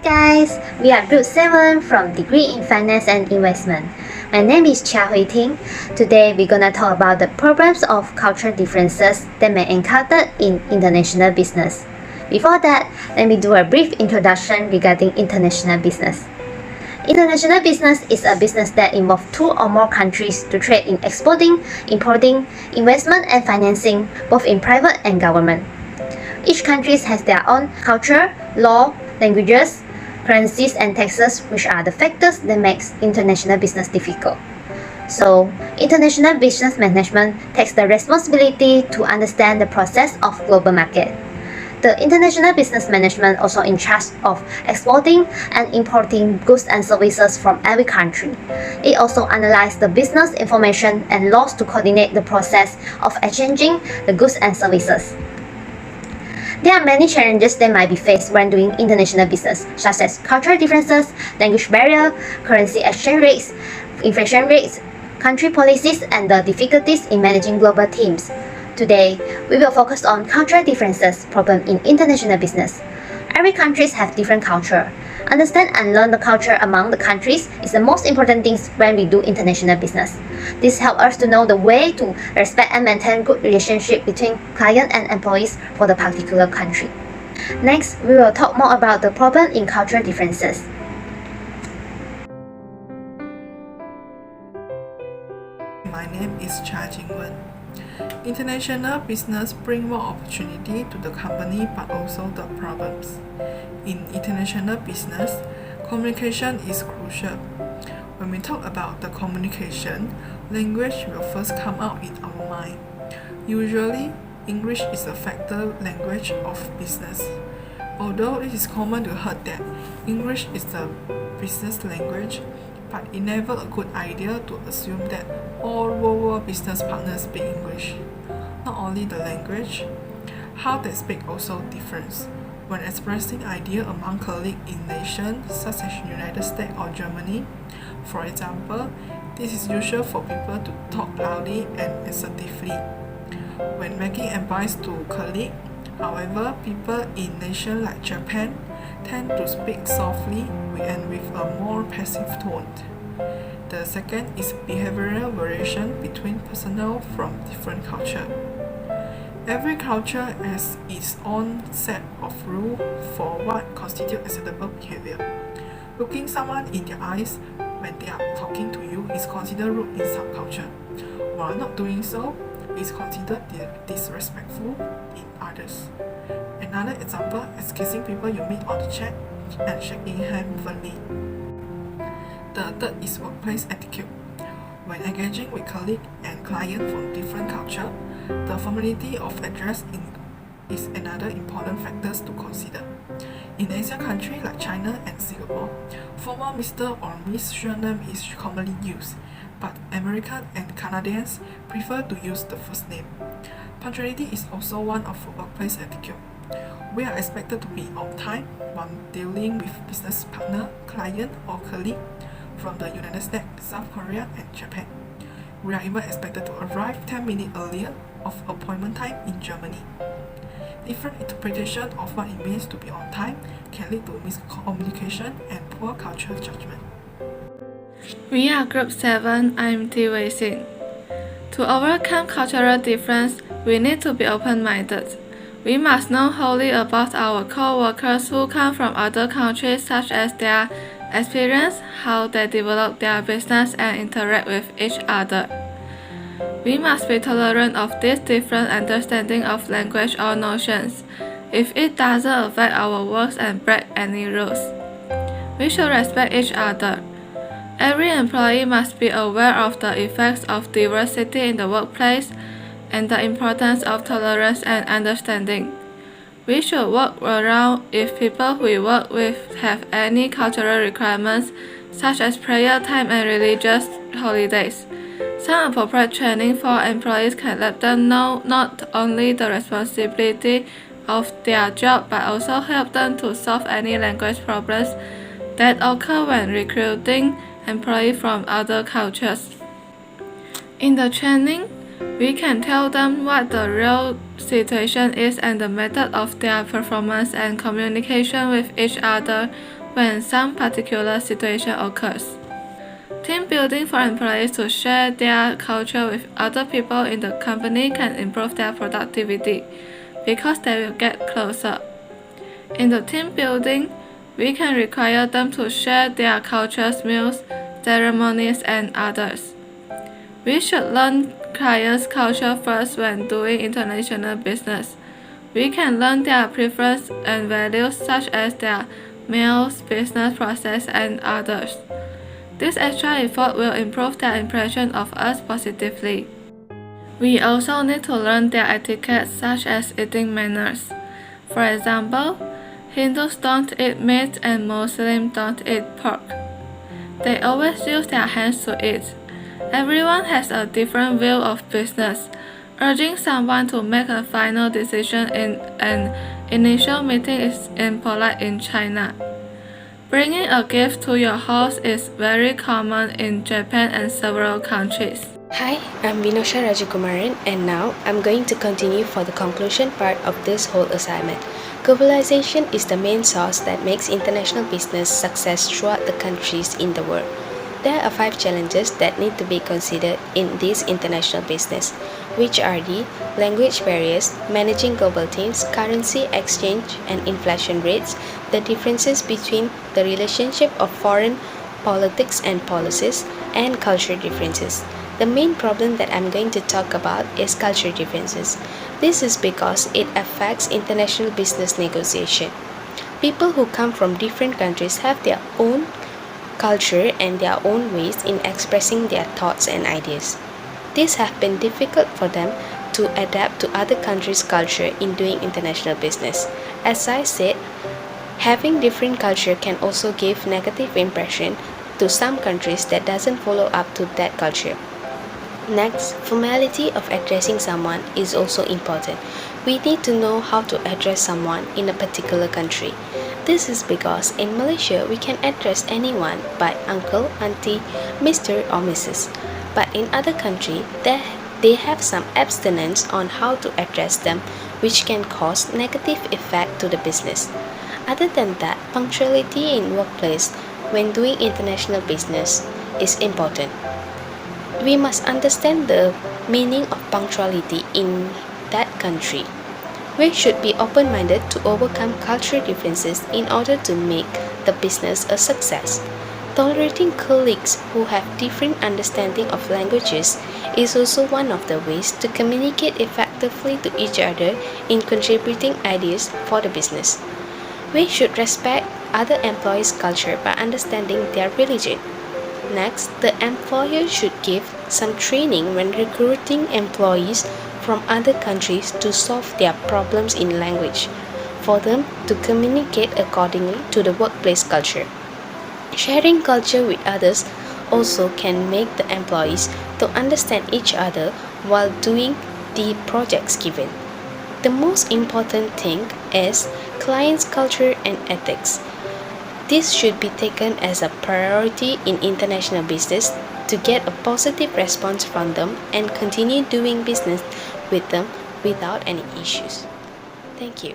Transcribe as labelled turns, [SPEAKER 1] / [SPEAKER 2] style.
[SPEAKER 1] guys, we are Group 7 from Degree in Finance and Investment. My name is Chia Hui Ting. Today we're gonna talk about the problems of cultural differences that may encounter in international business. Before that, let me do a brief introduction regarding international business. International business is a business that involves two or more countries to trade in exporting, importing, investment and financing, both in private and government. Each country has their own culture, law, languages, currencies and taxes, which are the factors that makes international business difficult. So, international business management takes the responsibility to understand the process of global market. The international business management also in charge of exporting and importing goods and services from every country. It also analyzes the business information and laws to coordinate the process of exchanging the goods and services. There are many challenges that might be faced when doing international business, such as cultural differences, language barrier, currency exchange rates, inflation rates, country policies, and the difficulties in managing global teams. Today, we will focus on cultural differences problem in international business. Every country has different culture. Understand and learn the culture among the countries is the most important thing when we do international business. This helps us to know the way to respect and maintain good relationship between client and employees for the particular country. Next, we will talk more about the problem in cultural differences.
[SPEAKER 2] My name is Cha Jingwen. International business bring more opportunity to the company but also the problems. In international business, communication is crucial. When we talk about the communication, language will first come out in our mind. Usually, English is a factor language of business. Although it is common to hear that English is the business language, but it's never a good idea to assume that all worldwide business partners speak English. Not only the language, how they speak also differs. When expressing idea among colleagues in nations such as United States or Germany, for example, this is usual for people to talk loudly and assertively. When making advice to colleagues, however, people in nations like Japan tend to speak softly and with a more passive tone. The second is behavioral variation between personnel from different cultures. Every culture has its own set of rules for what constitutes acceptable behavior. Looking someone in their eyes when they are talking to you is considered rude in some culture, while not doing so is considered disrespectful in others. Another example is kissing people you meet on the chat and shaking hands firmly. The third is workplace etiquette. When engaging with colleagues and clients from different cultures, the formality of address is another important factor to consider. In Asian countries like China and Singapore, formal Mr. or Miss surname is commonly used, but Americans and Canadians prefer to use the first name. Punctuality is also one of workplace etiquette. We are expected to be on time when dealing with business partner, client, or colleague from the United States, South Korea, and Japan. We are even expected to arrive 10 minutes earlier of appointment time in Germany. Different interpretation of what it means to be on time can lead to miscommunication and poor cultural judgment.
[SPEAKER 3] We are Group 7, I'm Ti Wei Xin. To overcome cultural difference, we need to be open-minded. We must know wholly about our co-workers who come from other countries, such as their experience, how they develop their business and interact with each other. We must be tolerant of this different understanding of language or notions, if it doesn't affect our works and break any rules. We should respect each other. Every employee must be aware of the effects of diversity in the workplace and the importance of tolerance and understanding. We should work around if people we work with have any cultural requirements, such as prayer time and religious holidays. Some appropriate training for employees can let them know not only the responsibility of their job but also help them to solve any language problems that occur when recruiting employees from other cultures. In the training, we can tell them what the real situation is and the method of their performance and communication with each other when some particular situation occurs. Team building for employees to share their culture with other people in the company can improve their productivity because they will get closer. In the team building, we can require them to share their cultures, meals, ceremonies, and others. We should learn clients' culture first when doing international business. We can learn their preferences and values such as their meals, business process, and others. This extra effort will improve their impression of us positively. We also need to learn their etiquette such as eating manners. For example, Hindus don't eat meat and Muslims don't eat pork. They always use their hands to eat. Everyone has a different view of business. Urging someone to make a final decision in an initial meeting is impolite in China. Bringing a gift to your house is very common in Japan and several countries.
[SPEAKER 4] Hi, I'm Vinosha Rajakumaran, and now I'm going to continue for the conclusion part of this whole assignment. Globalization is the main source that makes international business success throughout the countries in the world. There are 5 challenges that need to be considered in this international business, which are the language barriers, managing global teams, currency exchange and inflation rates, the differences between the relationship of foreign politics and policies, and culture differences. The main problem that I'm going to talk about is culture differences. This is because it affects international business negotiation. People who come from different countries have their own culture and their own ways in expressing their thoughts and ideas. This has been difficult for them to adapt to other countries' culture in doing international business. As I said, having different culture can also give negative impression to some countries that doesn't follow up to that culture. Next, formality of addressing someone is also important. We need to know how to address someone in a particular country. This is because in Malaysia, we can address anyone by uncle, auntie, Mr. or Mrs. But in other countries, they have some abstinence on how to address them, which can cause negative effect to the business. Other than that, punctuality in workplace when doing international business is important. We must understand the meaning of punctuality in that country. We should be open-minded to overcome cultural differences in order to make the business a success. Tolerating colleagues who have different understanding of languages is also one of the ways to communicate effectively to each other in contributing ideas for the business. We should respect other employees' culture by understanding their religion. Next, the employer should give some training when recruiting employees from other countries to solve their problems in language, for them to communicate accordingly to the workplace culture. Sharing culture with others also can make the employees to understand each other while doing the projects given. The most important thing is clients' culture and ethics. This should be taken as a priority in international business to get a positive response from them and continue doing business with them without any issues. Thank you.